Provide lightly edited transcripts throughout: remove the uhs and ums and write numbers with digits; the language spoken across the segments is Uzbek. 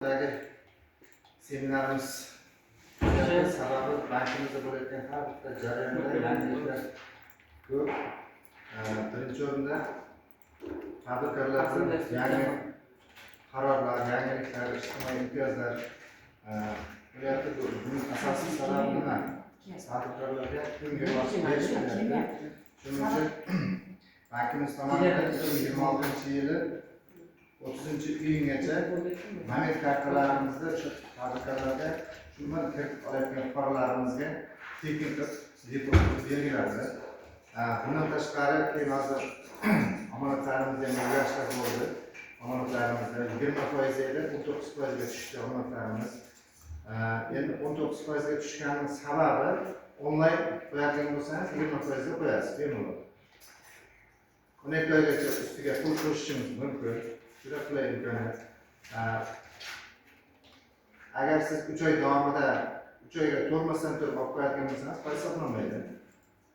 Buradagi seminarimiz sababi bankimizda bo'layotgan har bitta jarayonda yangiliklar ko'p. Birinchi o'rinda tadbirkorlardan yangi qarorlar, yangiliklar, ijtimoiy imtiyozlar bo'lyapti. Buning asosiy sababi nima? Tadbirkorlarga shuning uchun bankimiz tomonidan 2026-yili 30-iyungacha Mamit kartalarimizda tadbirkorlarga shundan kiritib olayotgan fuqarolarimizga tekin qilib depozit belgiladi. Bundan tashqari keyin hozir omonatlarimizda ham o'zgarishlar bo'ldi. Omonatlarimizda 20% edi, 19% ga tushdi omonatlarimiz. Endi 19% ga tushganining sababi onlayn qo'yadigan bo'lsangiz 20% ga qo'yasiz bemalol. 12 oygacha ustiga pul qo'shishimiz mumkin. Juda qulay imkoniyat. Agar siz 3 oy davomida 3 oyga to'lmasdan turib olib qo'yadigan bo'lsangiz foiz hisoblanmaydi.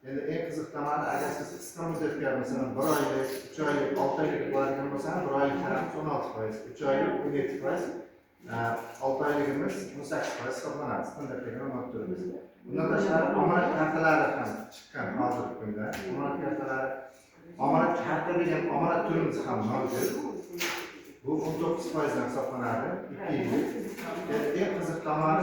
Endi eng qiziq tomoni, agar siz qisqa muddatga masalan 1 oylik, 3 oylik, 6 oylik qo'yadigan bo'lsangiz 1 oylik tarafimiz 16%, 3 oylik 17%, 6 oyligimiz 18% hisoblanadi. Standartga olib turibmiz. Bundan tashqari omonat kartalari ham chiqqan hozirgi kunda. Omonat kartalari, omonat karta degan omonat turimiz ham mavjud. Bu 19% dan hisoblanadi. 2 yillik. Eng qiziq tomoni